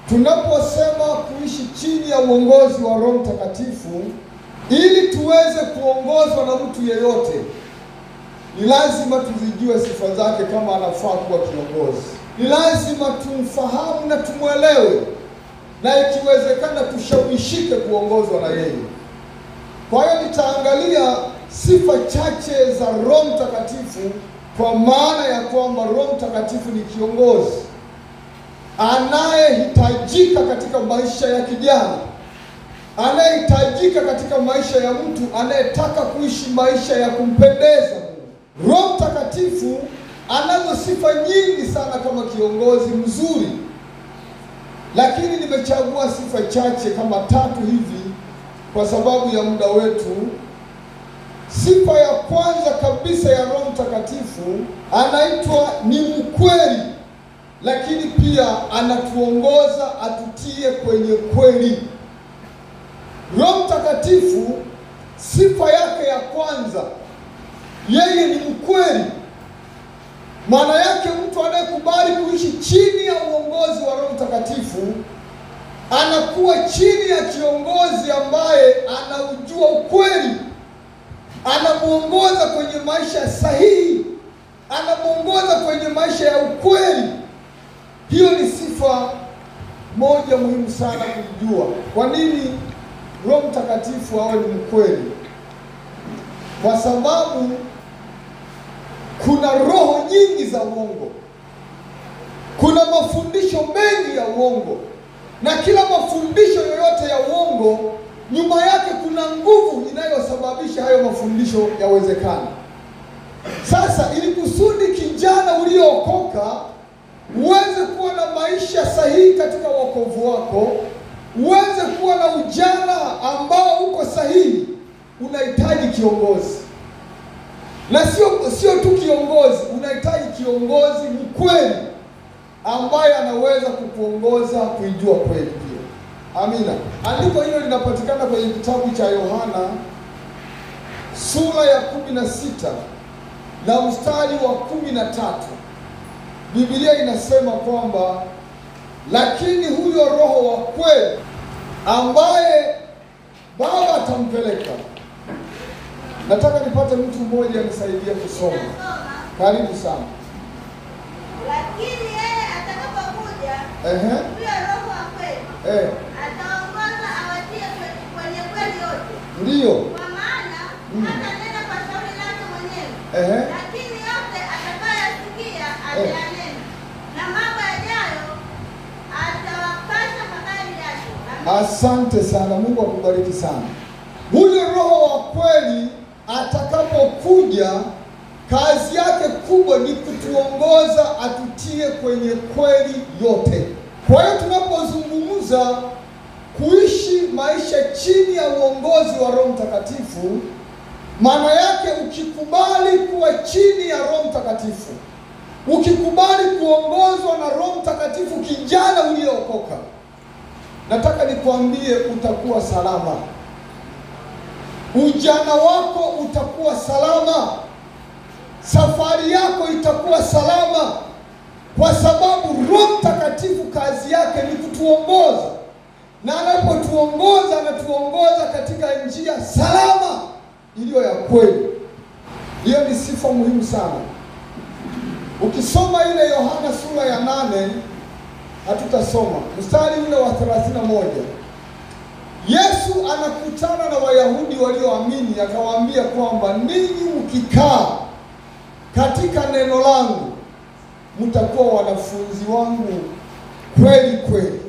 Tunaposema kuishi chini ya uongozi wa Roho Mtakatifu, ili tuweze kuongozwa na mtu yeyote, ni lazima tuzijue sifa zake kama anafaa kuwa kiongozi. Ni lazima tumfahamu na tumwelewe, na ikiwezekana tushawishike kuongozwa na yeye. Kwa hiyo nitaangalia sifa chache za Roho Mtakatifu, kwa maana ya kwamba Roho Mtakatifu ni kiongozi anayehitajika katika maisha ya kijana, anayehitajika katika maisha ya mtu anayetaka kuishi maisha ya kumpendeza Mungu. Roho Mtakatifu anazo sifa nyingi sana kama kiongozi mzuri, lakini nimechagua sifa chache kama 3 hivi kwa sababu ya muda wetu. Sifa ya kwanza kabisa ya Roho Mtakatifu, anaitwa ni mkweli, lakini pia anatuongoza atutie kwenye kweli. Roho Mtakatifu sifa yake ya kwanza, yeye ni mkweli. Maana yake mtu anayekubali kuishi chini ya uongozi wa Roho Mtakatifu anakuwa chini ya kiongozi ambaye anaujua ukweli, anamuongoza kwenye maisha sahihi, anamuongoza kwenye maisha ya ukweli. Hiyo ni sifa moja muhimu sana kujua. Kwa nini Roho Mtakatifu awe ni mkweli? Kwa sababu kuna roho nyingi za uongo, kuna mafundisho mengi ya uongo, na kila mafundisho yoyote ya uongo nyuma yake kuna nguvu inayosababisha hayo mafundisho yawezekane. Sasa ili kusudi kijana uliookoka uweze kuwa na maisha sahihi katika wokovu wako, uweze kuwa na ujana ambao uko sahihi, unahitaji kiongozi. Na sio tu kiongozi, unahitaji kiongozi mkweli ambaye anaweza kukuongoza kuijua kweli pia. Amina. Andiko hilo linapatikana kwenye kitabu cha Yohana sura ya 16 na mstari wa 13. Biblia inasema kwamba lakini huyo Roho wa kweli ambaye Baba atampeleka. Nataka nipate mtu mmoja anisaidie kusoma. Karibu sana. Lakini yeye atakapokuja, huyo Roho wa kweli ataongoza awatie kwenye kweli yote. Ndiyo. Kwa maana hatanena kwa shauri lake mwenyewe, lakini yote atakayosikia atayanena, na mambo yajayo atawapasha habari yake. Asante sana, Mungu akubariki sana. Huyo Roho wa kweli atakapokuja, kazi yake kubwa ni kutuongoza atutie kwenye kweli yote. Kwa hiyo tunapozungumza kuishi maisha chini ya uongozi wa Roho Mtakatifu, maana yake ukikubali kuwa chini ya Roho Mtakatifu, ukikubali kuongozwa na Roho Mtakatifu, kijana uliyookoka, nataka nikwambie utakuwa salama. Ujana wako utakuwa salama, safari yako itakuwa salama, kwa sababu Roho Mtakatifu kazi yake ni kutuongoza, na anapotuongoza anatuongoza katika njia salama iliyo ya kweli. Hiyo ni sifa muhimu sana. Ukisoma ile Yohana sura ya 8, hatutasoma mstari ule wa 31. Yesu anakutana na Wayahudi walioamini, akawaambia kwamba ninyi mkikaa katika neno langu mtakuwa wanafunzi wangu kweli kweli,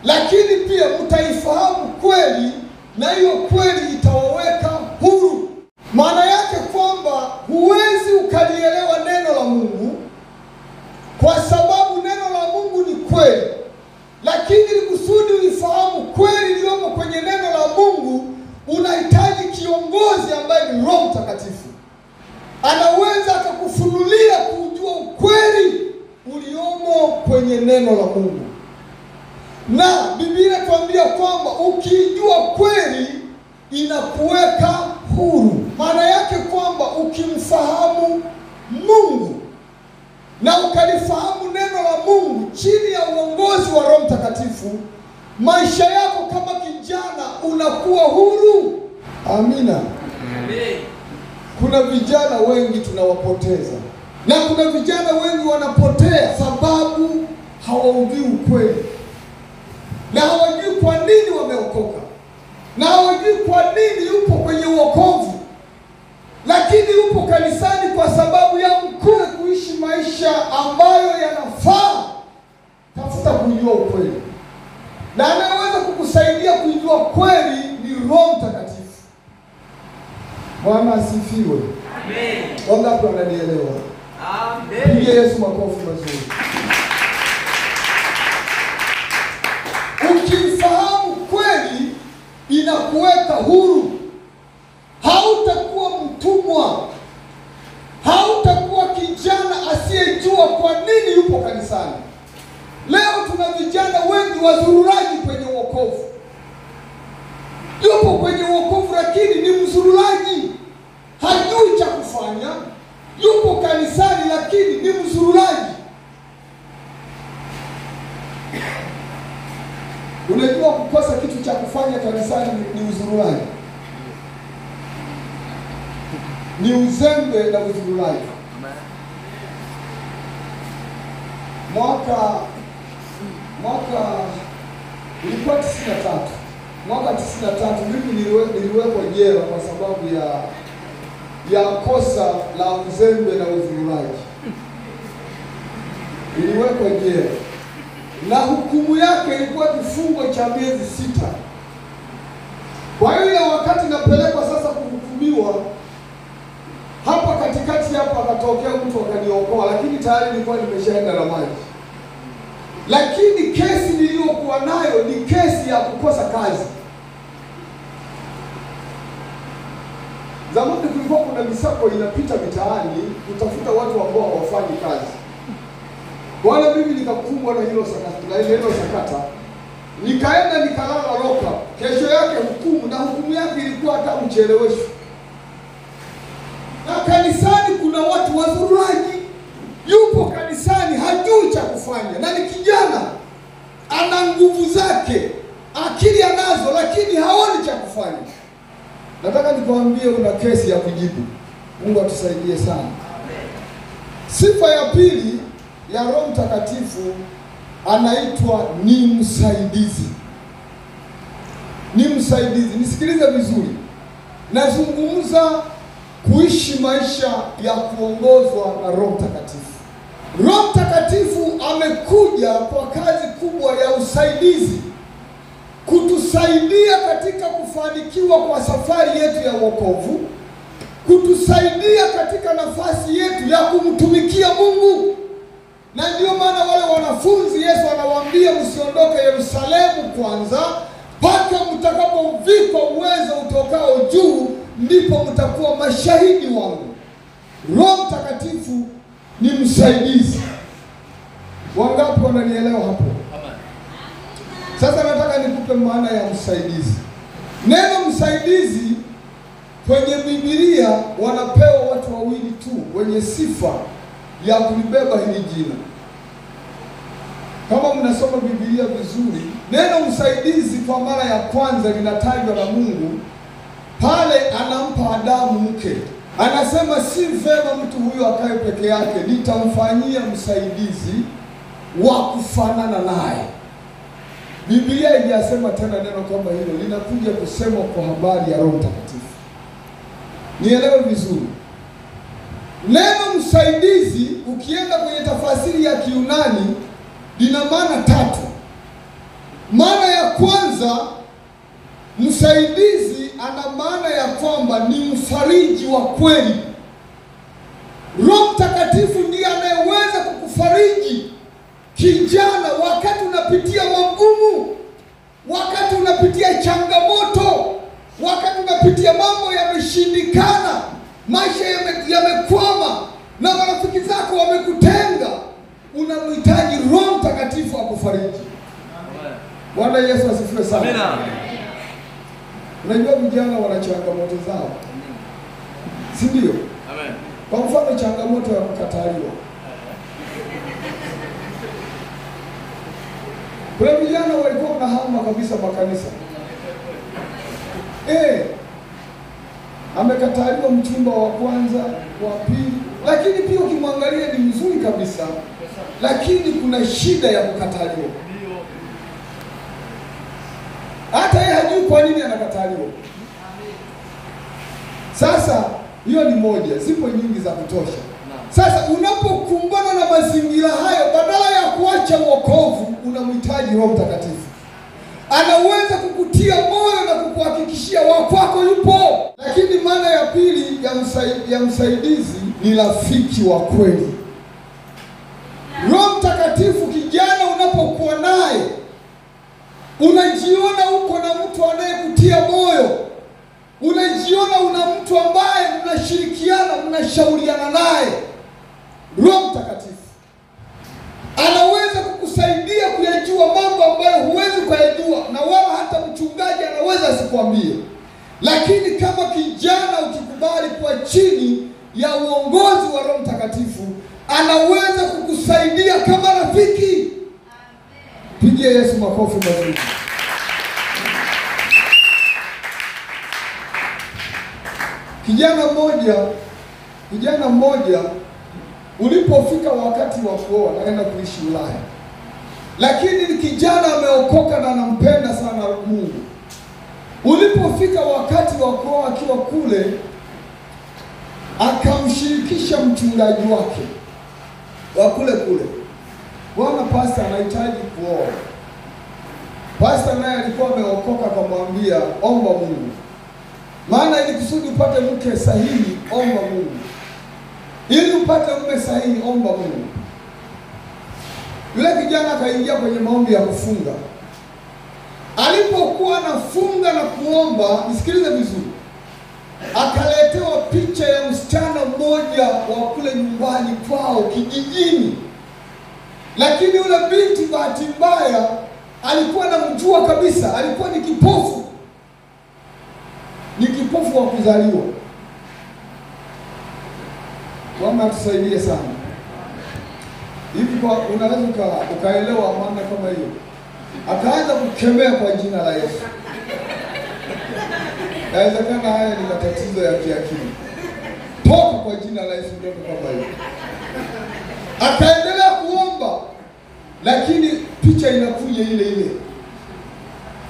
lakini pia mtaifahamu kweli, na hiyo kweli itawaweka huru. Maana yake kwamba huwezi ukalielewa neno la Mungu kwa sababu neno la Mungu ni kweli, lakini ili kusudi uifahamu kweli iliyomo kwenye neno la Mungu, unahitaji kiongozi ambaye ni Roho Mtakatifu. Anaweza akakufunulia kujua ukweli uliomo kwenye neno la Mungu. Na Biblia inatuambia kwamba ukijua kweli inakuweka huru. Maana yake kwamba ukimfahamu Mungu na ukalifahamu neno la Mungu chini ya uongozi wa Roho Mtakatifu, maisha yako kama kijana unakuwa huru. Amina. Amen. Kuna vijana wengi tunawapoteza, na kuna vijana wengi wanapotea sababu hawaujui ukweli, na hawajui kwa nini wameokoka, na hawajui kwa nini yupo kwenye wokovu, lakini yupo kanisani kwa sababu ya mkuu kuishi maisha ambayo yanafaa. Tafuta kujua ukweli, na anayeweza kukusaidia kujua kweli ni Roho Mtakatifu. Bwana asifiwe. Amen. Wangapi wananielewa? Amen. Pigie Yesu makofi mazuri. Ukifahamu kweli inakuweka huru. Hautakuwa mtumwa. Hautakuwa kijana asiyejua kwa nini yupo kanisani. Leo tuna vijana wengi wazururaji kwenye wokovu. Yupo kwenye wokovu lakini ni mzururaji. Hajui cha kufanya. Yupo kanisani lakini ni mzururaji. Unajua kukosa kitu cha kufanya kanisani ni uzururaji. Ni uzembe na uzururaji. Mwaka ilikuwa 93. Mwaka 93 mimi niliwekwa jela kwa sababu ya kosa la uzembe na uzururaji. Niliwekwa jela na hukumu yake ilikuwa kifungo cha miezi 6. Kwa hiyo wakati napelekwa sasa kuhukumiwa, hapa katikati hapa akatokea mtu akaniokoa, lakini tayari nilikuwa nimeshaenda na maji. Lakini kesi niliyokuwa nayo ni kesi ya kukosa kazi. Zamani kulikuwa kuna misako inapita mitaani kutafuta watu ambao hawafanyi kazi. Wala mimi nikakumbwa na hilo sakata. Nikaenda nikalala roka. Kesho yake hukumu, na hukumu yake ilikuwa hata mchelewesho. Na kanisani kuna watu wazururaji. Yupo kanisani hajui cha kufanya, na ni kijana ana nguvu zake, akili anazo, lakini haoni cha kufanya. Nataka nikwambie una kesi ya kujibu. Mungu atusaidie sana. Sifa ya pili ya Roho Mtakatifu, anaitwa ni msaidizi. Ni msaidizi. Nisikilize vizuri. Nazungumza kuishi maisha ya kuongozwa na Roho Mtakatifu. Roho Mtakatifu amekuja kwa kazi kubwa ya usaidizi, kutusaidia katika kufanikiwa kwa safari yetu ya wokovu, kutusaidia katika nafasi yetu ya kumtumikia Mungu. Na ndio maana wale wanafunzi Yesu anawaambia msiondoke Yerusalemu kwanza mpaka mtakapovikwa uwezo utokao juu, ndipo mtakuwa mashahidi wangu. Roho Mtakatifu ni msaidizi. Wangapi wananielewa hapo? Sasa nataka nikupe maana ya msaidizi. Neno msaidizi kwenye Biblia wanapewa watu wawili tu wenye sifa ya kulibeba hili jina. Kama mnasoma Biblia vizuri, neno msaidizi kwa mara ya kwanza linatajwa na Mungu pale anampa Adamu mke. Anasema si vema mtu huyo akae peke yake, nitamfanyia msaidizi wa kufanana naye. Biblia haijasema tena neno kama hilo, linakuja kusema kwa habari ya Roho Mtakatifu. Nielewe vizuri. Neno msaidizi ukienda kwenye tafasiri ya Kiyunani lina maana 3. Maana ya kwanza, msaidizi ana maana ya kwamba ni mfariji wa kweli. Roho Mtakatifu ndiye anayeweza kukufariji kijana wakati unapitia magumu, wakati unapitia changamoto, wakati unapitia mambo yameshindikana, maisha yamekwama na marafiki zako wamekutenga. Unamhitaji Roho Mtakatifu akufariji. Bwana Yesu asifiwe sana. Amen. Unajua vijana wana changamoto zao, si ndio? Amen. Kwa mfano changamoto ya kukataliwa. Kuna vijana walikuwa wanahama kabisa makanisa. Amekataliwa mchumba wa kwanza, wa pili, lakini pia ukimwangalia ni mzuri kabisa, lakini kuna shida ya kukataliwa. Hata yeye hajui kwa nini anakataliwa. Sasa hiyo ni moja, zipo nyingi za kutosha. Sasa unapokumbana na mazingira hayo, badala ya kuacha wokovu, unamhitaji Roho Mtakatifu. Anaweza kukutia moyo na kukuhakikishia wakwako yupo. Lakini maana ya pili ya msaidizi ni rafiki wa kweli. Roho Mtakatifu, kijana, unapokuwa naye unajiona uko na mtu anayekutia moyo, unajiona una mtu ambaye mnashirikiana, mnashauriana naye. Roho Mtakatifu anaweza kukusaidia kuyajua mambo ambayo huwezi kuyajua, na wala hata mchungaji anaweza asikwambie. Lakini kama kijana ukikubali kuwa chini ya uongozi wa Roho Mtakatifu, anaweza kukusaidia kama rafiki. Pigie Yesu makofi mazuri. Kijana mmoja ulipofika wakati wa kuoa, naenda kuishi Ulaya, lakini kijana ameokoka na anampenda sana Mungu. Ulipofika wakati wa kuoa, akiwa kule, akamshirikisha mchungaji wake wa kule, bwana pastor anahitaji kuoa. Pastor naye alikuwa ameokoka, akamwambia omba Mungu, maana ili kusudi upate mke sahihi, omba Mungu. Ili upate mume sahihi, omba Mungu. Yule kijana akaingia kwenye maombi ya kufunga. Alipokuwa anafunga na kuomba, nisikilize vizuri, akaletewa picha ya msichana mmoja wa kule nyumbani kwao kijijini. Lakini yule binti bahati mbaya alikuwa anamjua kabisa, alikuwa ni kipofu. Ni kipofu wa kuzaliwa. Bwana atusaidie sana. Hivi kwa unaweza ukaelewa maana kama hiyo. Akaanza kukemea kwa jina la Yesu. Inawezekana haya ni matatizo ya kiakili. Toka kwa jina la Yesu, ndio kama hiyo. Akaendelea kuomba, lakini picha inakuja ile.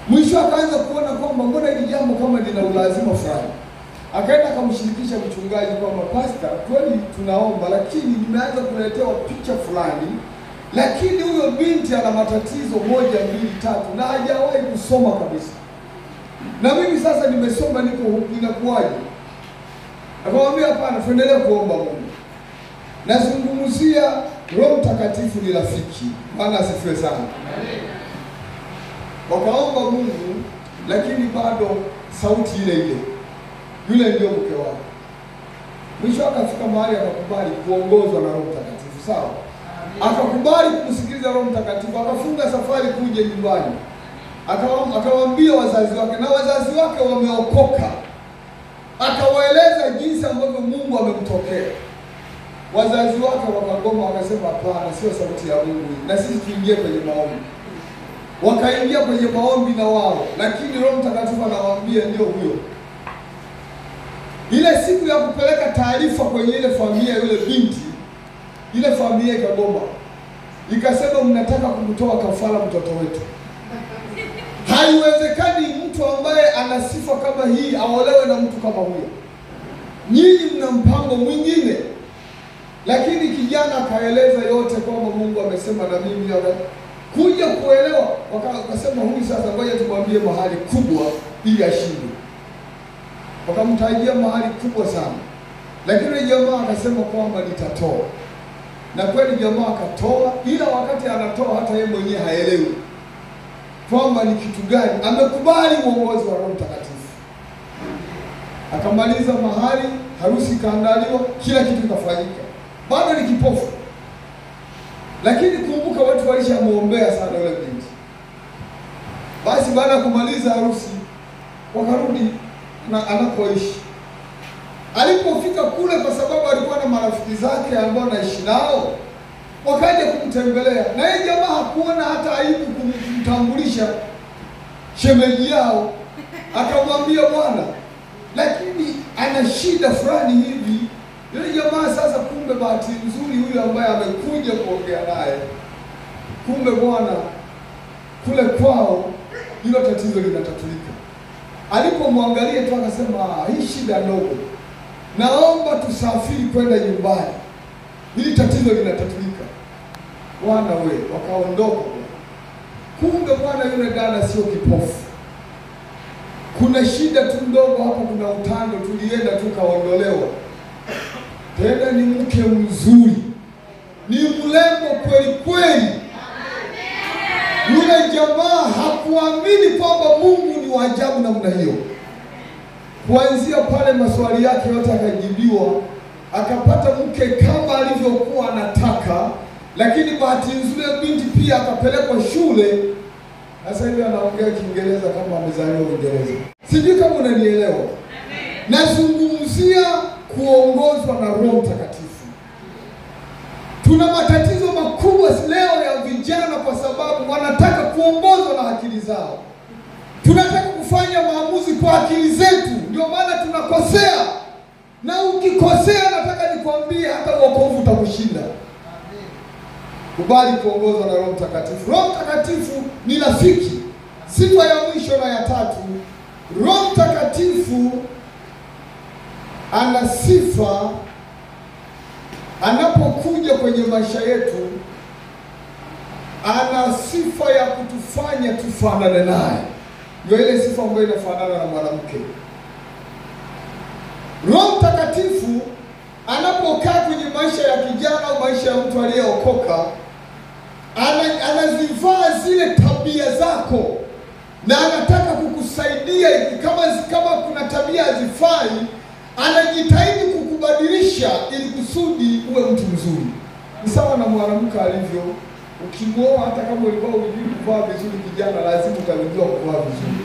Mwisho akaanza kuona kwamba mbona hili jambo kama lina ulazima fulani. Akaenda akamshirikisha mchungaji kwamba pastor, kweli tunaomba, lakini nimeanza kuletewa picha fulani, lakini huyo binti ana matatizo 1, 2, 3 na hajawahi kusoma kabisa. Na mimi sasa nimesoma, niko huku, inakuwaje? Akamwambia hapana, tuendelee kuomba Mungu. Nazungumzia Roho Mtakatifu ni rafiki. Bwana asifiwe sana. Wakaomba Mungu, lakini bado sauti ile. Yule ndio mke wake. Mwisho akafika mahali akakubali kuongozwa na Roho Mtakatifu, sawa? Akakubali kumsikiliza Roho Mtakatifu, akafunga safari kuja nyumbani. Akawaambia wazazi wake, na wazazi wake wameokoka. Akawaeleza jinsi ambavyo Mungu amemtokea. Wazazi wake wakagoma, wakasema hapana, sio sauti ya Mungu, na sisi tuingie kwenye maombi. Wakaingia kwenye maombi na wao, lakini Roho Mtakatifu anawaambia ndio huyo. Ile siku ya kupeleka taarifa kwenye ile familia yule binti, ile familia ikagoma. Ikasema mnataka kumtoa kafara mtoto wetu. Haiwezekani mtu ambaye ana sifa kama hii aolewe na mtu kama huyo. Nyinyi mna mpango mwingine. Lakini kijana akaeleza yote kwamba Mungu amesema na mimi kuja kuelewa. Wakasema huyu sasa ngoja tumwambie mahali kubwa ili ashinde. Wakamtajia mahali kubwa sana. Lakini jamaa akasema kwamba nitatoa. Na kweli jamaa akatoa, ila wakati anatoa hata yeye mwenyewe haelewi kwamba ni kitu gani. Amekubali uongozi wa Roho Mtakatifu. Akamaliza mahali, harusi ikaandaliwa, kila kitu kikafanyika. Bado ni kipofu. Lakini kumbuka watu walishamuombea sana yule binti. Basi baada ya kumaliza harusi wakarudi na anapoishi. Alipofika kule, kwa sababu alikuwa na marafiki zake ambao anaishi nao, wakaja kumtembelea. Na yeye jamaa hakuona hata aibu kumtambulisha shemeji yao, akamwambia bwana, lakini ana shida fulani hivi. Yule jamaa sasa, kumbe bahati nzuri huyu ambaye amekuja kuongea naye, kumbe bwana kule kwao hilo tatizo linatatulika. Alipomwangalia tu akasema, hii shida ndogo, naomba tusafiri kwenda nyumbani, hili tatizo linatatulika. Bwana we, wakaondoka. Kumbe bwana yule dada sio kipofu. Kuna shida tu ndogo hapo, kuna utando, tulienda tukaondolewa. Tena ni mke mzuri, ni mrembo kweli kweli. Yule jamaa hakuamini kwamba Mungu ni wa ajabu namna hiyo. Kuanzia pale maswali yake yote akajibiwa, akapata mke kama alivyokuwa anataka, lakini bahati nzuri binti pia akapelekwa shule. Sasa hivi anaongea Kiingereza kama amezaliwa Uingereza. Sijui kama unanielewa. Nazungumzia kuongozwa na Roho Mtakatifu. Tuna matatizo makubwa leo ya vijana kwa sababu wanataka kuongozwa na akili zao. Tunataka kufanya maamuzi kwa akili zetu, ndio maana tunakosea. Na ukikosea, nataka nikwambie, hata wokovu utakushinda. Kubali kuongozwa na Roho Mtakatifu. Roho Mtakatifu ni rafiki. Sifa ya mwisho na ya tatu, Roho Mtakatifu ana sifa. Anapokuja kwenye maisha yetu, ana sifa ya kutufanya tufanane naye. Ndio ile sifa ambayo inafanana na mwanamke. Roho Mtakatifu anapokaa kwenye maisha ya kijana au maisha ya mtu aliyeokoka, anazivaa zile tabia zako, na anataka kukusaidia. Kama kuna tabia hazifai, anajitahidi kukubadilisha ili kusudi uwe mtu mzuri. Ni sawa na mwanamke alivyo. Ukimwoa, hata kama ulikuwa hujui kuvaa vizuri kijana, lazima utajua kuvaa vizuri.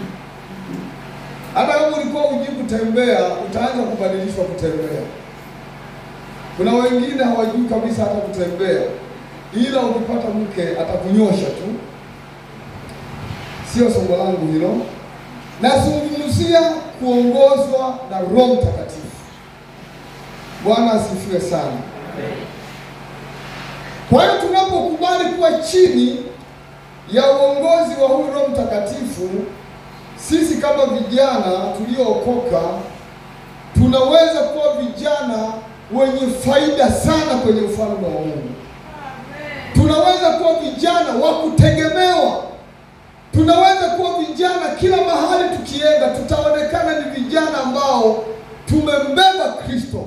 Hata kama ulikuwa hujui kutembea, utaanza kubadilishwa kutembea. Kuna wengine hawajui kabisa hata kutembea, ila ukipata mke atakunyosha tu. Sio somo langu hilo. Nazungumzia kuongozwa na Roho Mtakatifu. Bwana asifiwe sana. Kwa hiyo tunapokubali kuwa chini ya uongozi wa huyu Roho Mtakatifu, sisi kama vijana tuliookoka tunaweza kuwa vijana wenye faida sana kwenye ufalme wa Mungu. Tunaweza kuwa vijana wa kutegemewa. Tunaweza kuwa vijana kila mahali tukienda tutaonekana ni vijana ambao tumembeba Kristo,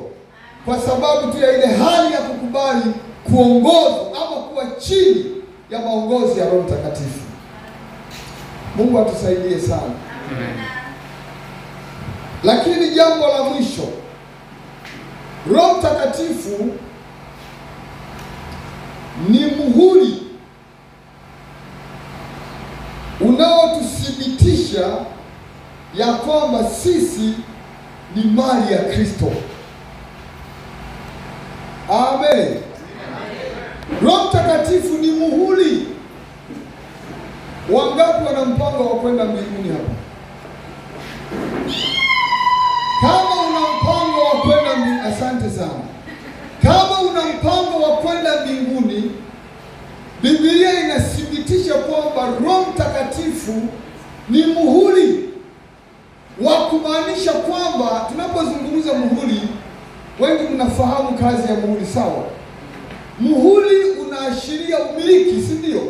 kwa sababu tu ya ile hali ya kukubali kuongozwa ama kuwa chini ya maongozi ya Roho Mtakatifu. Mungu atusaidie sana. Lakini jambo la mwisho, Roho Mtakatifu ni muhuri unaotuthibitisha ya kwamba sisi ni mali ya Kristo. Amen. Roho Mtakatifu ni muhuri. Wangapi wana mpango wa kwenda mbinguni hapa? Kama una mpango wa kwenda mbinguni, asante sana. Kama una mpango wa kwenda mbinguni, Biblia inathibitisha kwamba Roho Mtakatifu ni muhuri, wa kumaanisha kwamba tunapozungumza muhuri, wengi mnafahamu kazi ya muhuri, sawa? Muhuri unaashiria umiliki, si ndio?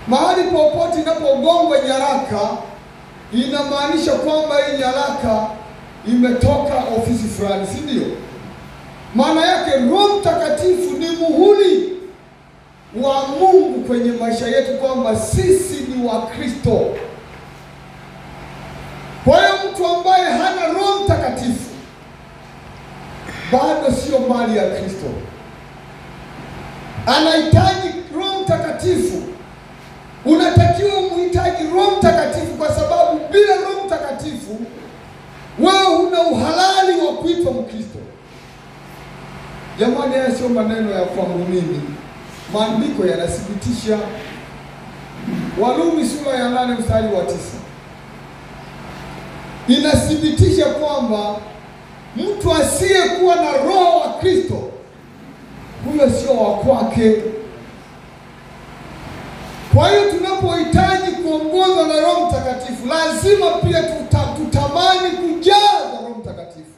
Mahali popote inapogongwa nyaraka, inamaanisha kwamba hii nyaraka imetoka ofisi fulani, si ndio? Maana yake Roho Mtakatifu ni muhuri wa Mungu kwenye maisha yetu, kwamba sisi ni wa Kristo. Kwa hiyo mtu ambaye hana Roho Mtakatifu bado sio mali ya Kristo. Anahitaji Roho Mtakatifu. Unatakiwa umhitaji Roho Mtakatifu, kwa sababu bila Roho Mtakatifu wewe huna uhalali wa kuitwa Mkristo. Jamani, sio maneno ya kwangu mimi. Maandiko yanathibitisha Warumi sura ya 8 mstari wa 9 inathibitisha kwamba mtu asiyekuwa na roho wa Kristo, huyo sio wa kwake. Kwa hiyo tunapohitaji kuongozwa na Roho Mtakatifu, lazima pia tutamani kujaza Roho Mtakatifu.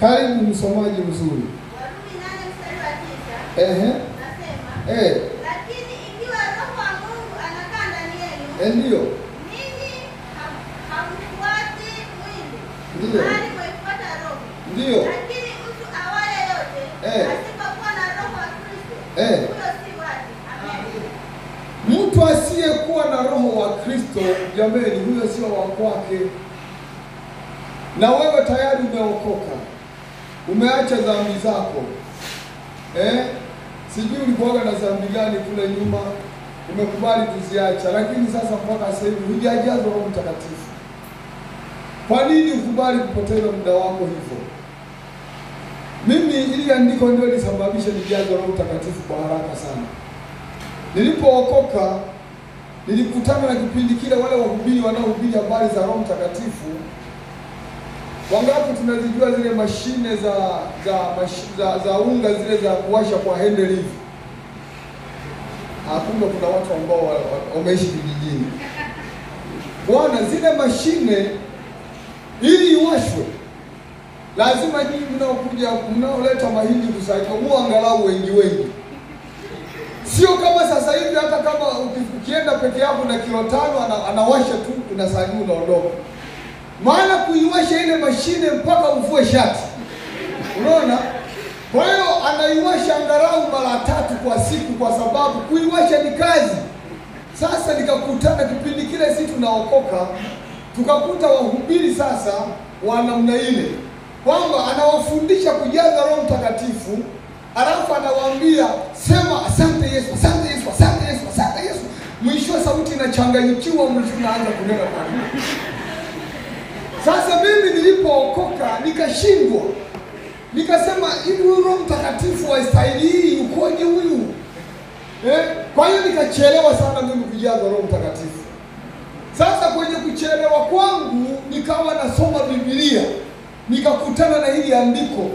Karibu msomaji mzuri. Warumi 8 mstari wa 9. Nasema, lakini ikiwa Roho wa Mungu anakaa ndani yenu, ndio ninyi hamfuati mwili, ndio bali mwafuata Roho. Ndio. Lakini mtu awaye yote asipokuwa na Roho wa Kristo, huyo si wake. Amen. Mtu asiyekuwa na Roho wa Kristo, jamani, huyo sio wa kwake. Na wewe tayari umeokoka, umeacha dhambi zako. Sijui ulikuwa na dhambi gani kule nyuma, umekubali kuziacha, lakini sasa mpaka sasa hivi hujajazwa Roho Mtakatifu. Kwa nini ukubali kupoteza muda wako hivyo? Mimi ili andiko ndio lisababisha nijazwe Roho Mtakatifu kwa haraka sana. Nilipookoka nilikutana na kipindi kile, wale wahubiri wanaohubiri habari za Roho Mtakatifu. Wangapi tunazijua zile mashine za unga zile za kuwasha kwa handle hivi? Hakuna, kuna watu ambao wameishi vijijini. Bwana, zile mashine ili iwashwe lazima nyinyi mnaoleta mahindi kusaidia muangalau wengi. Sio kama sasa hivi, hata kama ukienda peke yako na kilo 5 anawasha tu, unasaidia unaondoka. Maana kuiwasha ile mashine mpaka uvue shati. Unaona? Kwa hiyo anaiwasha angalau mara 3 kwa siku, kwa sababu kuiwasha ni kazi. Sasa nikakutana kipindi kile sisi tunaokoka, tukakuta wahubiri sasa wa namna ile, kwamba anawafundisha kujaza Roho Mtakatifu, alafu anawaambia sema asante Yesu, asante Yesu, asante Yesu, asante Yesu. Mwisho sauti inachanganyikiwa, mwisho anaanza kunena kwa Mungu. Sasa mimi nilipookoka nikashindwa. Nikasema hivi, Roho Mtakatifu wa staili hii ukoje huyu? Kwa hiyo nikachelewa sana mimi kujaza Roho Mtakatifu. Sasa kwenye kuchelewa kwangu nikawa nasoma Biblia, nikakutana na hili andiko.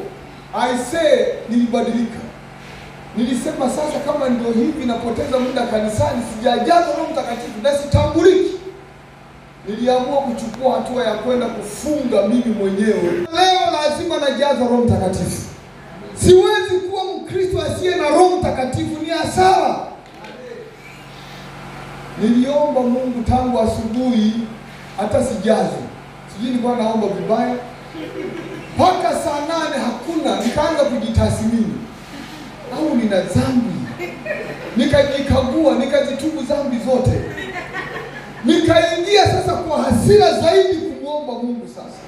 Nilibadilika. Nilisema sasa, kama ndio hivi napoteza muda kanisani, sijajaza Roho Mtakatifu na sitambuliki. Niliamua kuchukua hatua ya kwenda kufunga mimi mwenyewe. Leo lazima najaza Roho Mtakatifu. Siwezi kuwa Mkristo asiye na Roho Mtakatifu, ni hasara. Niliomba Mungu tangu asubuhi hata sijazi. Sijui nilikuwa naomba vibaya. Mpaka saa 8 hakuna, nikaanza kujitathmini. Au nina dhambi? Nikajikagua, nikazitubu dhambi zote. Nikaingia sasa kwa hasira zaidi kumwomba Mungu sasa.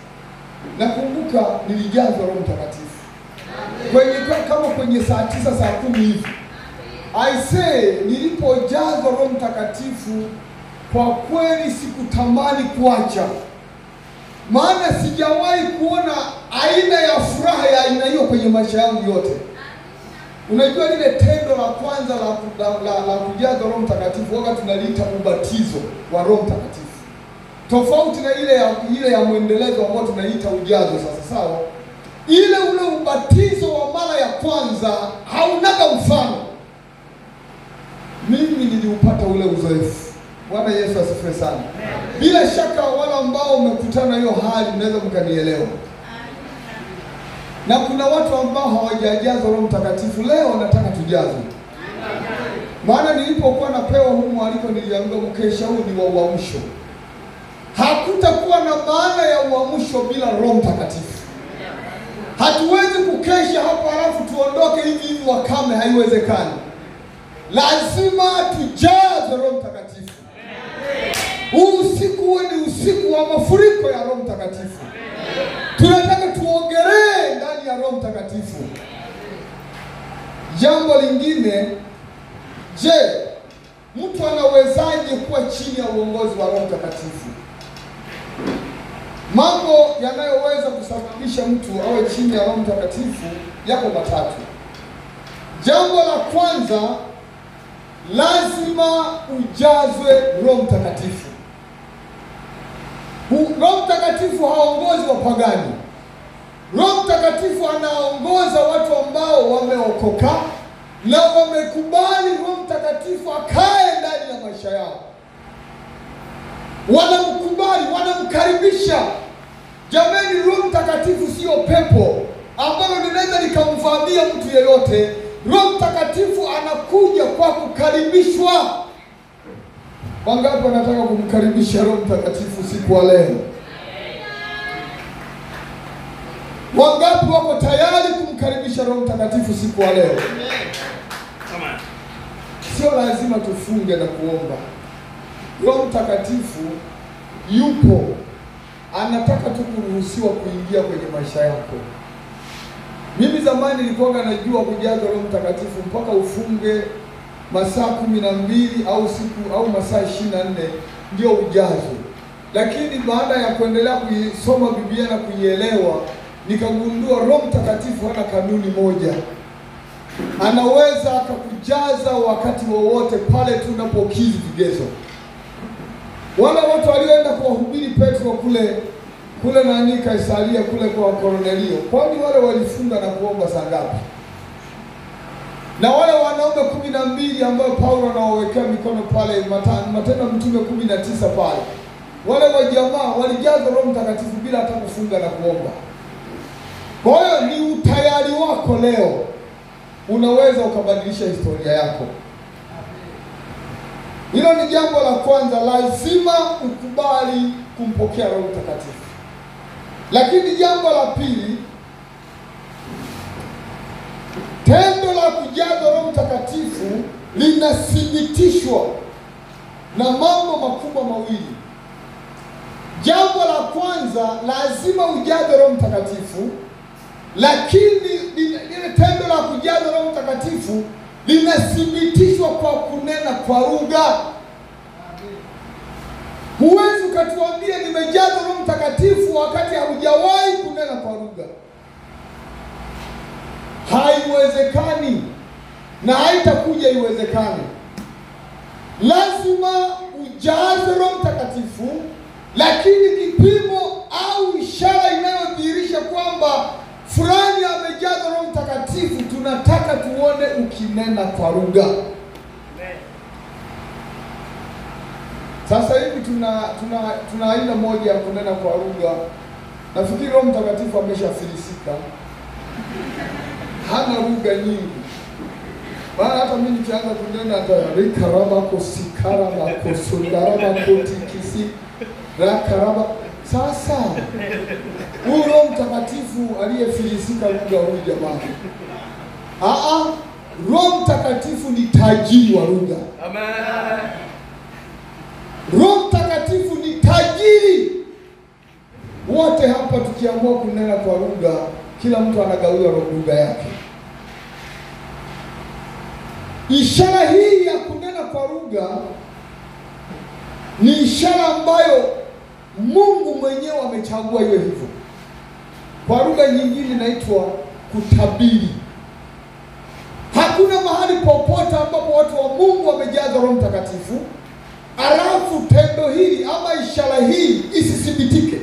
Nakumbuka nilijazwa Roho Mtakatifu. Kama kwenye saa 9 saa 10 hivi. Nilipojazwa Roho Mtakatifu, kwa kweli sikutamani kuacha. Maana sijawahi kuona aina ya furaha ya aina hiyo kwenye maisha yangu yote. Unajua lile tendo la kwanza la kujazwa Roho Mtakatifu wakati tunaliita ubatizo wa Roho Mtakatifu. Tofauti na ile ya mwendelezo ambao tunaita ujazo sasa, sawa? Ule ubatizo wa mara ya kwanza haunaga mfano. Mimi niliupata ule uzoefu. Bwana Yesu asifiwe sana. Bila shaka wale ambao umekutana hiyo hali mnaweza mkanielewa. Na kuna watu ambao hawajajazwa Roho Mtakatifu, leo nataka tujazwe. Maana nilipokuwa napewa huu mwaliko niliambiwa mkesha huu ni wa uamsho. Hakutakuwa na maana ya uamsho bila Roho Mtakatifu. Hatuwezi kukesha hapa alafu tuondoke hivi wakame, haiwezekani. Lazima tujazwe Roho Mtakatifu. Huu usiku huo ni usiku wa mafuriko ya Roho Mtakatifu. Tunataka tuogelee ndani ya Roho Mtakatifu. Jambo lingine, je, mtu anawezaje kuwa chini ya uongozi wa Roho Mtakatifu? Mambo yanayoweza kusababisha mtu awe chini ya Roho Mtakatifu yako matatu. Jambo la kwanza, lazima ujazwe Roho Mtakatifu. Roho Mtakatifu haongozi wapagani. Roho Mtakatifu anaongoza watu ambao wameokoka na wamekubali Roho Mtakatifu akae ndani ya maisha yao. Wanamkubali, wanamkaribisha. Jamani, Roho Mtakatifu sio pepo ambalo linaweza likamvamia mtu yeyote. Roho Mtakatifu anakuja kwa kukaribishwa. Wangapi wanataka kumkaribisha Roho Mtakatifu siku ya leo? Wangapi wako tayari kumkaribisha Roho Mtakatifu siku ya leo? Sio lazima tufunge na kuomba. Roho Mtakatifu yupo, anataka tu kuruhusiwa kuingia kwenye maisha yako. Mimi zamani nilikuwa najua kujaza Roho Mtakatifu mpaka ufunge masaa 12 au siku au masaa 24 ndio ujazwe. Lakini baada ya kuendelea kuisoma Biblia na kuielewa, nikagundua Roho Mtakatifu hana kanuni moja. Anaweza akakujaza wakati wowote pale tunapokidhi vigezo. Wale watu walioenda kuwahubiri Petro kule nani Kaisaria kule kwa Kornelio, kwani wale walifunga na kuomba saa ngapi? Na wale wanaume 12 ambao Paulo anawawekea mikono pale Matendo ya Mitume 19 pale, wale wa jamaa walijaza Roho Mtakatifu bila hata kufunga na kuomba. Kwa hiyo ni utayari wako leo, unaweza ukabadilisha historia yako. Hilo ni jambo la kwanza, lazima ukubali kumpokea Roho Mtakatifu. Lakini jambo la pili, tendo la kujaza Roho Mtakatifu linathibitishwa na mambo makubwa mawili. Jambo la kwanza, lazima ujaze Roho Mtakatifu, lakini ile tendo la kujaza Roho Mtakatifu linathibitishwa kwa kunena kwa lugha. Huwezi ukatuambia nimejaza Roho Mtakatifu wakati haujawahi kunena kwa lugha. Haiwezekani na haitakuja iwezekane. Lazima ujaze Roho Mtakatifu, lakini kipimo au ishara inayodhihirisha kwamba fulani amejaza Roho Mtakatifu, tunataka tuone ukinena kwa lugha. Sasa hivi tuna aina moja ya kunena kwa lugha. Nafikiri Roho Mtakatifu ameshafilisika, hana lugha nyingi. Maana hata mimi nikianza kunena rikaraba kosikara na kosundaraba kotikisi rakaraba. Sasa huyu Roho Mtakatifu aliyefilisika lugha huyu jamani. Roho Mtakatifu ni tajiri wa lugha. Amen. Roho Mtakatifu ni tajiri. Wote hapa tukiamua kunena kwa lugha, kila mtu anagawiwa lugha yake. Ishara hii ya kunena kwa lugha ni ishara ambayo Mungu mwenyewe amechagua iwe hivyo. Kwa lugha nyingine inaitwa kutabiri. Hakuna mahali popote ambapo watu wa Mungu wamejaza Roho Mtakatifu alafu tendo hili ama ishara hii isithibitike.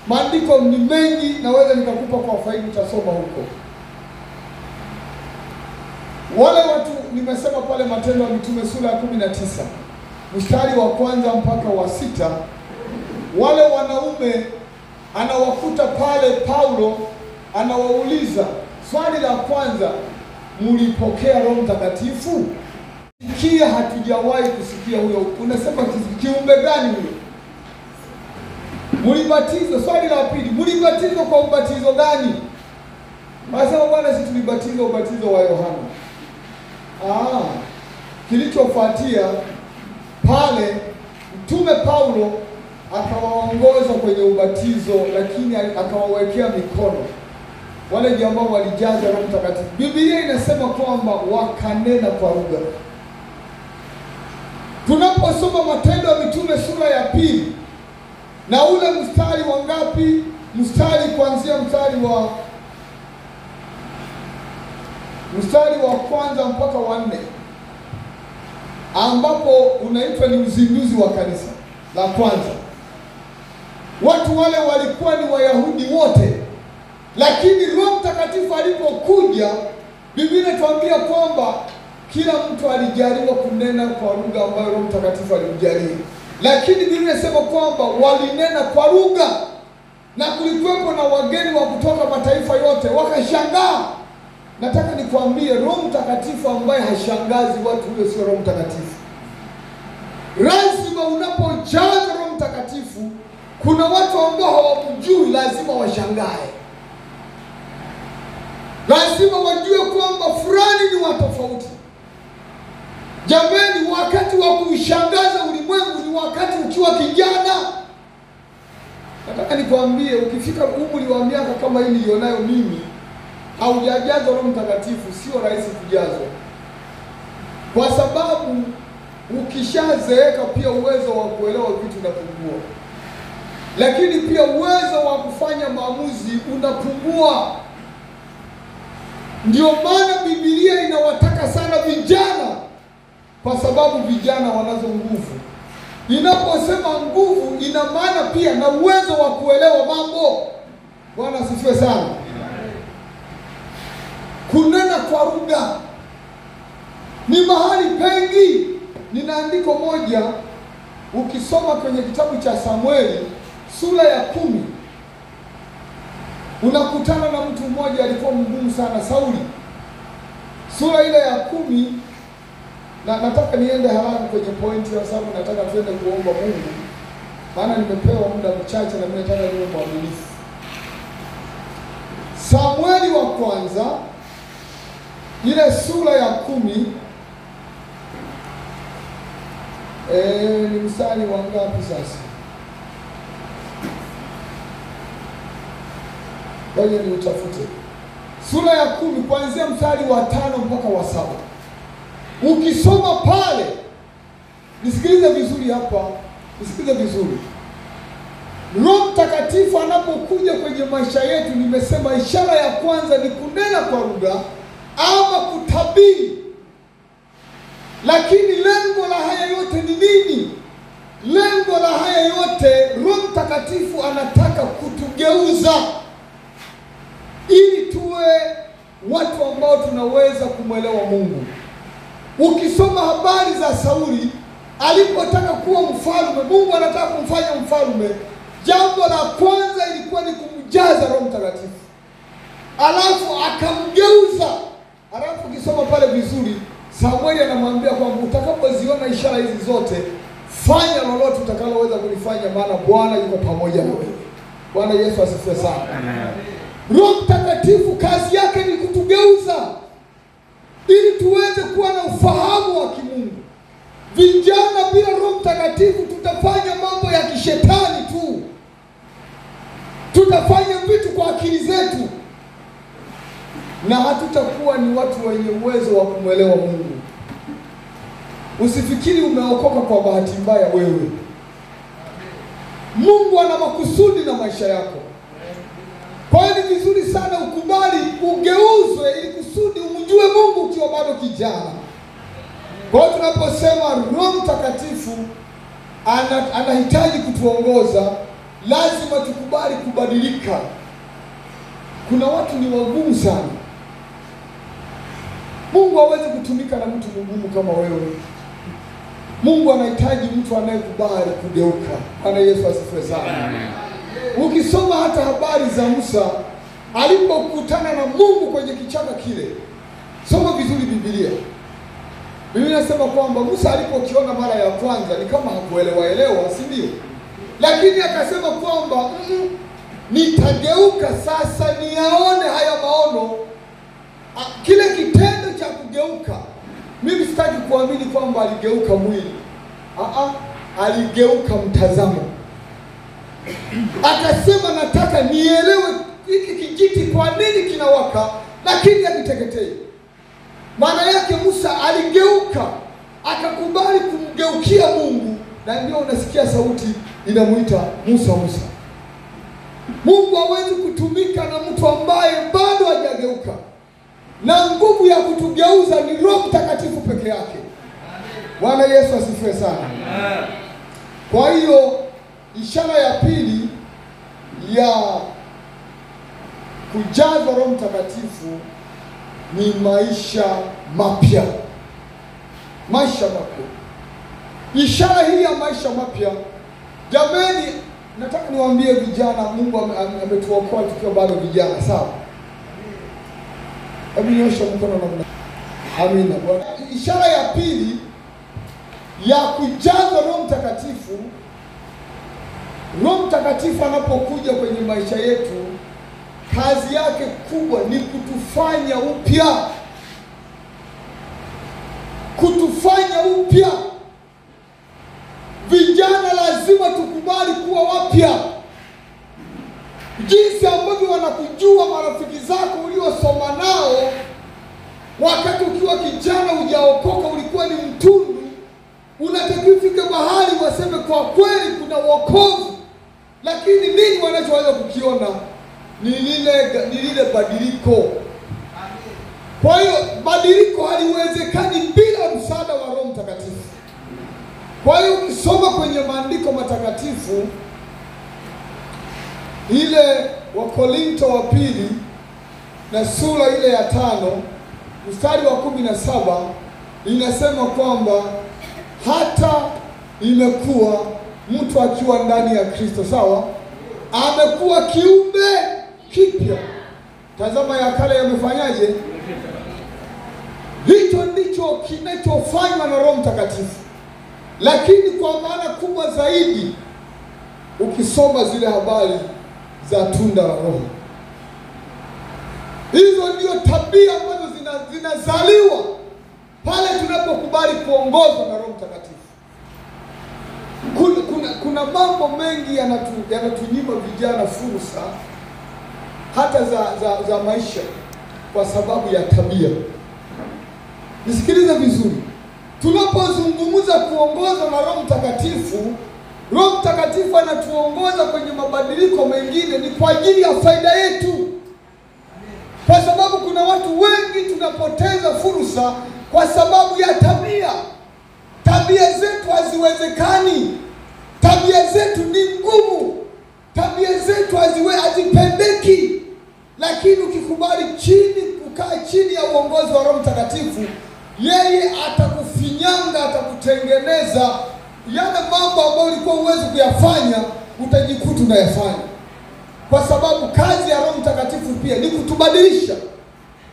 Maandiko ni mengi, naweza nikakupa kwa faida, utasoma huko. Wale watu nimesema pale Matendo ya Mitume sura ya 19 mstari wa 1 mpaka wa 6, wale wanaume anawakuta pale Paulo, anawauliza swali la kwanza, mlipokea Roho Mtakatifu? Kia hatujawahi kusikia huyo. Unasema kiumbe gani huyo? Mlibatizwa. Swali la pili, mlibatizwa kwa ubatizo gani? Anasema Bwana, sisi tulibatizwa ubatizo wa Yohana. Kilichofuatia pale, Mtume Paulo akawaongoza kwenye ubatizo, lakini akawawekea mikono wale jamaa walijaza Roho Mtakatifu. Biblia inasema kwamba wakanena kwa lugha. Tunaposoma Matendo ya Mitume sura ya 2 na ule mstari wa ngapi? Mstari kuanzia mstari wa 1 mpaka wa 4. ambapo unaitwa ni uzinduzi wa kanisa la kwanza. Watu wale walikuwa ni Wayahudi wote, lakini Roho Mtakatifu alipokuja, Biblia inatuambia kwamba kila mtu alijaliwa kunena kwa lugha ambayo Roho Mtakatifu alimjalia. Lakini Biblia inasema kwamba walinena kwa lugha, na kulikuwepo na wageni wa kutoka mataifa yote, wakashangaa. Nataka nikwambie, Roho Mtakatifu ambaye hashangazi watu, huyo sio Roho Mtakatifu. Lazima unapojaza Roho Mtakatifu, kuna watu ambao hawamjui, lazima washangae. Lazima wajue kwamba fulani ni wa tofauti. Jamani, wakati wa kushangaza ulimwengu ni wakati ukiwa kijana. Nataka nikwambie, ukifika umri wa miaka kama hii nilionayo mimi, haujajazwa Roho Mtakatifu, sio rahisi kujazwa. Kwa sababu ukishazeeka pia uwezo wa kuelewa vitu unapungua. Lakini pia uwezo wa kufanya maamuzi unapungua. Ndio maana Biblia inawataka sana vijana, kwa sababu vijana wanazo nguvu. Inaposema nguvu, ina maana pia na uwezo wa kuelewa mambo. Bwana asifiwe sana. Kunena kwa lugha ni mahali pengi. Nina andiko moja, ukisoma kwenye kitabu cha Samueli sura ya 10, unakutana na mtu mmoja alikuwa mgumu sana, Sauli. Sura ile ya 10, na nataka niende haraka kwenye pointi kwa sababu nataka tuende kuomba Mungu, maana nimepewa muda mchache na mimi nataka niwe mwaminifu. Samueli wa kwanza ile sura ya 10, ni mstari wa ngapi sasa? Ngoja ni utafute. Sura ya 10 kuanzia mstari wa 5 mpaka wa 7. Ukisoma pale, nisikilize vizuri hapa, nisikilize vizuri. Roho Mtakatifu anapokuja kwenye maisha yetu, nimesema ishara ya kwanza ni kunena kwa lugha ama kutabiri. Lakini lengo la haya yote ni nini? Lengo la haya yote, Roho Mtakatifu anataka kutugeuza ili tuwe watu ambao tunaweza kumwelewa Mungu. Ukisoma habari za Sauli, alipotaka kuwa mfalme, Mungu anataka kumfanya mfalme, jambo la kwanza ilikuwa ni kumjaza Roho Mtakatifu. Alafu akamgeuza. Alafu ukisoma pale vizuri, Samueli anamwambia kwamba utakapoziona ishara hizi zote, fanya lolote utakaloweza kulifanya, maana Bwana yuko pamoja na wewe. Bwana Yesu asifiwe sana. Amen. Roho Mtakatifu kazi yake ni kutugeuza ili tuweze kuwa na ufahamu wa kimungu. Vijana bila Roho Mtakatifu tutafanya mambo ya kishetani tu. Tutafanya vitu kwa akili zetu, na hatutakuwa ni watu wenye uwezo wa kumwelewa Mungu. Usifikiri umeokoka kwa bahati mbaya wewe. Mungu ana makusudi na maisha yako. Kwa hiyo ni vizuri sana ukubali ugeuzwe ili kusudi umjue Mungu ukiwa bado kijana. Kwa hiyo tunaposema Roho Mtakatifu anahitaji kutuongoza, lazima tukubali kubadilika. Kuna watu ni wagumu sana. Mungu hawezi kutumika na mtu mgumu kama wewe. Mungu anahitaji mtu anayekubali kugeuka. Bwana Yesu asifiwe sana. Ukisoma hata habari za Musa alipokutana na Mungu kwenye kichaka kile, soma vizuri Biblia. Biblia inasema kwamba Musa alipokiona mara ya kwanza ni kama hakuelewa, si ndio? Lakini akasema kwamba nitageuka sasa niyaone haya maono. Kile kitendo cha kugeuka, mimi sitaki kuamini kwamba aligeuka mwili. Aligeuka mtazamo. Akasema nataka nielewe hiki kijiti kwa nini kinawaka lakini hakiteketei. Maana yake Musa aligeuka, akakubali kumgeukia Mungu, na ndio unasikia sauti inamuita Musa, Musa. Mungu hawezi kutumika na mtu ambaye bado hajageuka. Na nguvu ya kutugeuza ni Roho Mtakatifu peke yake. Bwana Yesu asifiwe sana. Kwa hiyo ishara ya pili ya kujazwa Roho Mtakatifu ni maisha mapya. Maisha mapya. Ishara hii ya maisha mapya, jamani, nataka niwaambie vijana, Mungu ametuokoa tukiwa bado vijana, sawa? Hebu nyosha mkono namna. Amina Bwana. Ishara ya pili ya kujazwa Roho Mtakatifu, Roho Mtakatifu anapokuja kwenye maisha yetu, kazi yake kubwa ni kutufanya upya. Kutufanya upya. Vijana lazima tukubali kuwa wapya. Jinsi ambavyo wanakujua marafiki zako uliosoma nao, wakati ukiwa kijana hujaokoka, ulikuwa ni mtundu, unatakiwa ufike mahali waseme kwa kweli kuna wokovu. Lakini nini wanachoweza kukiona ni lile badiliko. Kwa hiyo badiliko haliwezekani bila msaada wa Roho Mtakatifu. Kwa hiyo ukisoma kwenye maandiko matakatifu, ile Wakorintho wa pili na sura ile ya 5 mstari wa 17 inasema kwamba hata imekuwa mtu akiwa ndani ya Kristo, sawa, amekuwa kiumbe kipya. Tazama ya kale yamefanyaje? Hicho ndicho kinachofanywa na Roho Mtakatifu. Lakini kwa maana kubwa zaidi, ukisoma zile habari za tunda la Roho, hizo ndio tabia ambazo zinazaliwa pale tunapokubali kuongozwa na Roho Mtakatifu. Kuna mambo mengi yanatunyima vijana fursa hata za maisha kwa sababu ya tabia. Nisikilize vizuri. Tunapozungumza kuongozwa na Roho Mtakatifu, Roho Mtakatifu anatuongoza kwenye mabadiliko mengine, ni kwa ajili ya faida yetu. Kwa sababu kuna watu wengi tunapoteza fursa kwa sababu ya tabia. Tabia zetu haziwezekani. Tabia zetu ni ngumu. Tabia zetu hazipendeki. Lakini ukikubali kukaa chini ya uongozi wa Roho Mtakatifu, yeye atakufinyanga, atakutengeneza. Yale mambo ambayo ulikuwa huwezi kuyafanya, utajikuta unayafanya. Kwa sababu kazi ya Roho Mtakatifu pia ni kutubadilisha,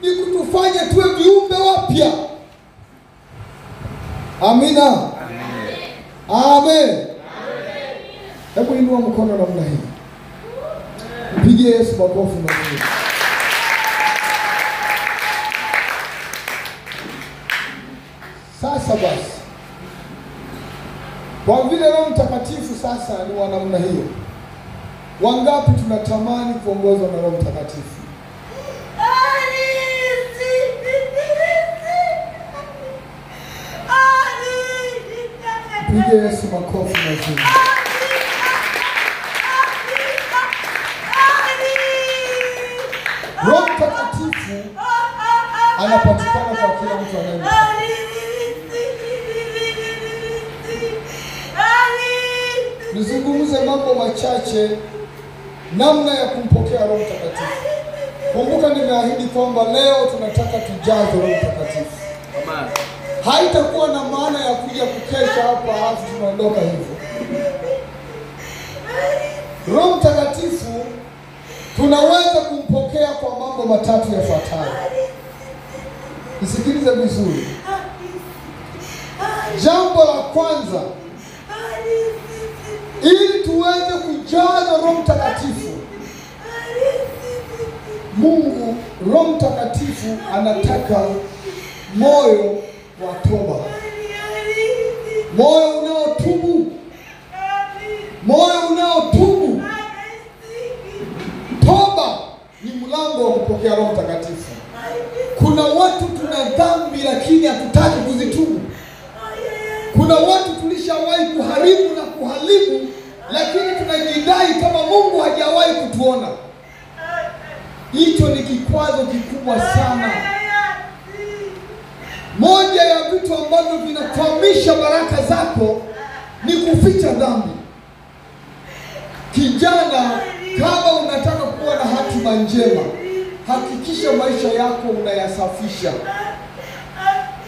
ni kutufanya tuwe viumbe wapya. Amina. Amen. Amen. Hebu inua mkono namna hii. Mpigie Yesu makofi mazuri. Sasa basi, kwa vile Roho Mtakatifu sasa ni wa namna hiyo, wangapi tunatamani kuongozwa na Roho Mtakatifu? Mpigie Yesu makofi mazuri. Roho Mtakatifu anapatikana kwa kila mtu anayemtaka. Nizungumze mambo machache namna ya kumpokea Roho Mtakatifu. Kumbuka nimeahidi kwamba leo tunataka tujaze Roho Mtakatifu. Amen. Haitakuwa na maana ya kuja kukesha hapa halafu tunaondoka hivyo. Roho Mtakatifu tunaweza kumpokea kwa mambo matatu yafuatayo. Nisikilize vizuri. Jambo la kwanza, ili tuweze kujaza Roho Mtakatifu, Mungu Roho Mtakatifu anataka moyo wa toba. Moyo unaotubu. Moyo unaotubu. Toba ni mlango wa kupokea Roho Mtakatifu. Kuna watu tuna dhambi lakini hatutaki kuzitubu. Kuna watu tulishawahi kuharibu na kuharibu, lakini tunajidai kama Mungu hajawahi kutuona. Hicho ni kikwazo kikubwa sana. Moja ya vitu ambavyo vinakwamisha baraka zako ni kuficha dhambi. Kijana, kama unataka kuwa na hatima njema, hakikisha maisha yako unayasafisha.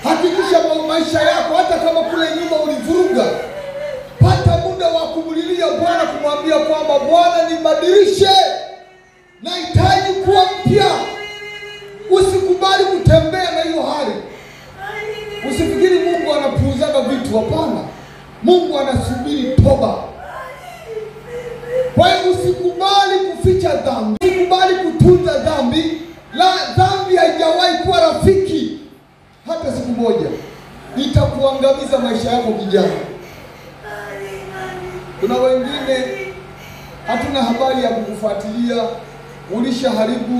Hakikisha maisha yako, hata kama kule nyuma ulivuruga, pata muda wa kumlilia Bwana, kumwambia kwamba Bwana, nibadilishe, nahitaji kuwa mpya. Usikubali kutembea na hiyo hali. Usifikiri Mungu anapuuzaga vitu, hapana. Mungu anasubiri toba. Kwa hiyo usikubali kuficha dhambi, usikubali kutunza dhambi. Dhambi haijawahi kuwa rafiki hata siku moja. Itakuangamiza maisha yako kijana. Kuna wengine hatuna habari ya kukufuatilia, ulishaharibu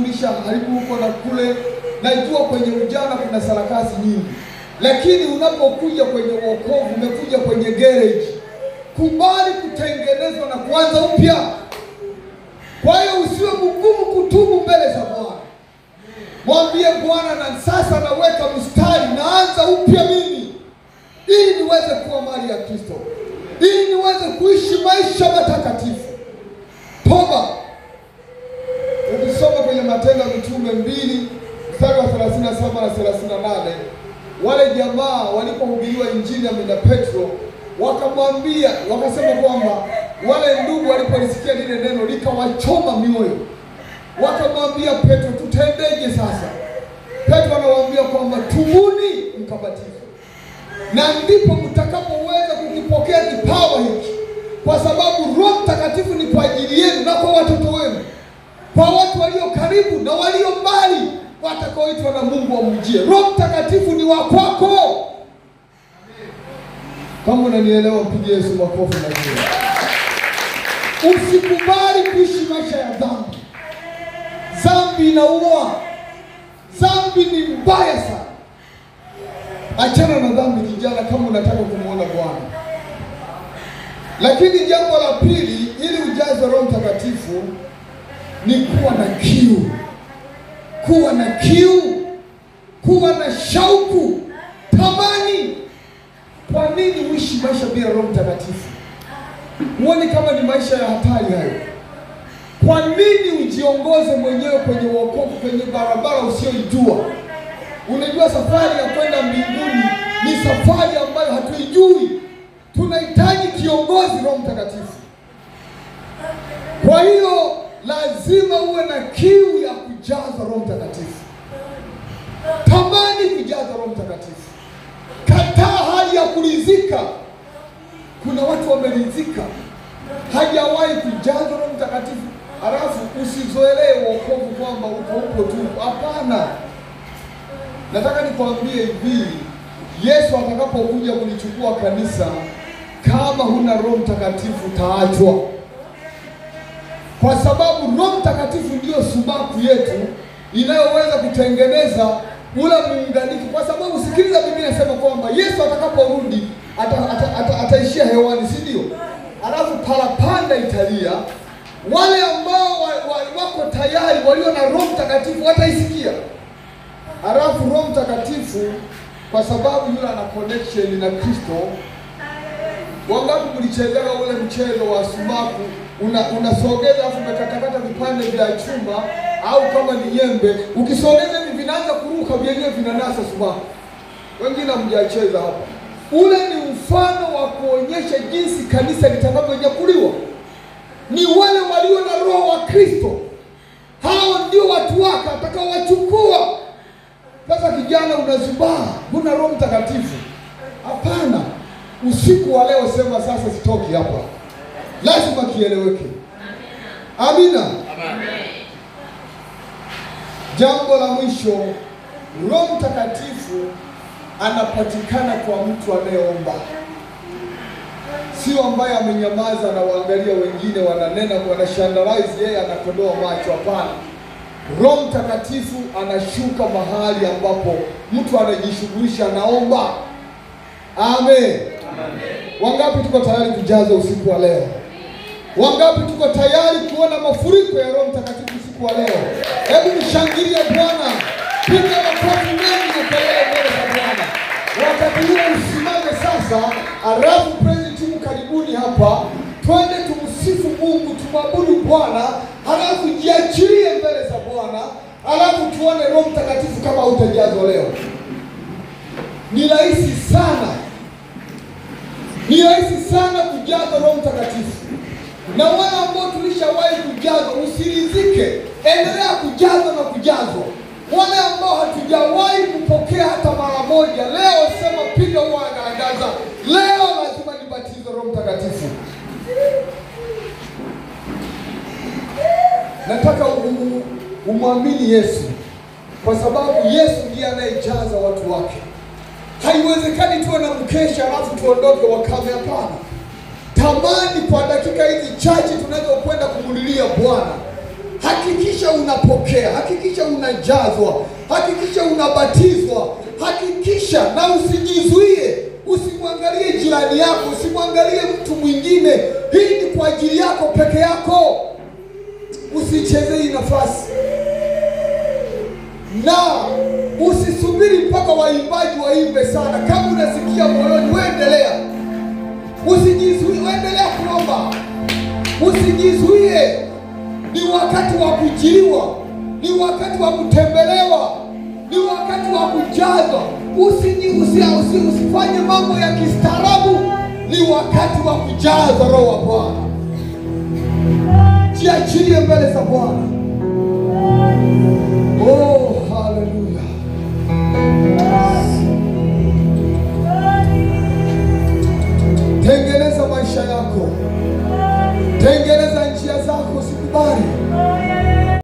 huko na kule. Najua kwenye ujana kuna sarakasi nyingi, lakini unapokuja kwenye wokovu, umekuja kwenye garage. Kubali kutengenezwa na kuanza upya. Kwa hiyo usiwe mgumu kutubu mbele za Bwana. Mwambie Bwana, na sasa naweka mstari, naanza upya mimi, ili niweze kuwa mali ya Kristo, ili niweze kuishi maisha matakatifu. Toba. Ukisoma kwenye Matendo ya Mitume 2 mstari wa 37 na 38, wale jamaa walipohubiriwa injili ya Petro, wakamwambia, wakasema kwamba wale ndugu walipolisikia lile neno likawachoma mioyo. Wakamwambia Petro, tutendeje sasa? Petro anawaambia kwamba tubuni mkabatizwe, na ndipo mtakapoweza kukipokea kipawa hiki, kwa sababu Roho Mtakatifu ni kwa ajili yenu na kwa watoto wenu, kwa watu walio karibu na walio mbali, watakaoitwa na Mungu wamjie. Roho Mtakatifu ni wa kwako. Kama unanielewa, mpigie Yesu makofi na jina. Usikubali kuishi maisha ya dhambi. Dhambi inaua. Dhambi ni mbaya sana. Achana na dhambi kijana, kama unataka kumuona Bwana. Lakini jambo la pili, ili ujazwe Roho Mtakatifu, ni kuwa na kiu. Kuwa na kiu, kuwa na shauku, tamani. Kwa nini uishi maisha bila Roho Mtakatifu? Uone kama ni maisha ya hatari hayo. Kwa nini ujiongoze mwenyewe kwenye wokovu, kwenye barabara usiyoijua? Unajua safari ya kwenda mbinguni ni safari ambayo hatuijui. Tunahitaji kiongozi, Roho Mtakatifu. Kwa hiyo lazima uwe na kiu ya kujaza Roho Mtakatifu. Tamani kujaza Roho Mtakatifu. Kataa hali ya kuridhika. Kuna watu wameridhika, hajawahi kujaza Roho Mtakatifu. Alafu usizoelee wokovu kwamba uko tu. Hapana. Nataka nikwambie hivi, Yesu atakapokuja kulichukua kanisa, kama huna Roho Mtakatifu utaachwa. Kwa sababu Roho Mtakatifu ndio sumaku yetu inayoweza kutengeneza ule muunganiko. Kwa sababu sikiliza, Biblia inasema kwamba Yesu atakaporudi ataishia hewani, si ndio? Alafu parapanda italia. Wale ambao wako tayari, walio na Roho Mtakatifu wataisikia. Alafu Roho Mtakatifu, kwa sababu yule ana connection na Kristo. Wangapi mlichezea ule mchezo wa sumaku, unasogeza alafu umekatakata vipande vya chuma au kama ni nyembe, ukisogeza hivi vinaanza kuruka vyenyewe, vinanasa sumaku. Wengine hamjacheza hapa. Ule ni mfano wa kuonyesha jinsi kanisa litakavyojakuliwa. Ni wale walio na Roho wa Kristo. Hao ndio watu wake atakaowachukua. Sasa kijana, unazubaa, huna Roho Mtakatifu. Hapana. Usiku wa leo sema sasa sitoki hapa. Lazima kieleweke. Amina. Amen. Jambo la mwisho, Roho Mtakatifu anapatikana kwa mtu anayeomba. Sio ambaye amenyamaza na waangalia wengine wananena, wanashandarize, yeye anakodoa macho. Hapana. Roho Mtakatifu anashuka mahali ambapo mtu anajishughulisha, anaomba. Amen. Wangapi tuko tayari kujaza usiku wa leo? Wangapi tuko tayari kuona mafuriko ya Roho Mtakatifu usiku wa leo? Hebu mshangilie Bwana. Piga makofi mengi na kelele mbele za Bwana. wakati huo usimame sasa, alafu praise team karibuni hapa, twende tumsifu Mungu, tumwabudu Bwana, halafu jiachilie mbele za Bwana, halafu tuone Roho Mtakatifu kama utajazwa leo. Ni rahisi sana. Ni rahisi sana kujaza Roho Mtakatifu. Na wale ambao tulishawahi kujazwa, usiridhike, endelea kujazwa na kujazwa. Wale ambao hatujawahi kupokea hata mara moja, leo sema piga huwa anaangaza, leo lazima nibatizwe Roho Mtakatifu. Nataka umwamini Yesu, kwa sababu Yesu ndiye anayejaza watu wake. Haiwezekani tuwe na mkesha alafu tuondoke wakame, hapana. Tamani kwa dakika hizi chache tunazokwenda kumulilia Bwana, hakikisha unapokea, hakikisha unajazwa, hakikisha unabatizwa, hakikisha, na usijizuie. Usimwangalie jirani yako, usimwangalie mtu mwingine. Hii ni kwa ajili yako peke yako. Usicheze hii nafasi, na usisubiri mpaka waimbaji waimbe sana. Kama unasikia moyoni, endelea. Usijizuie, endelea kuomba. Usijizuie. Ni wakati wa kujiliwa, ni wakati wa kutembelewa, ni wakati wa kujazwa. Usifanye mambo ya kistaarabu. Ni wakati wa kujazwa Roho wa Bwana. Jiachilie mbele za Bwana.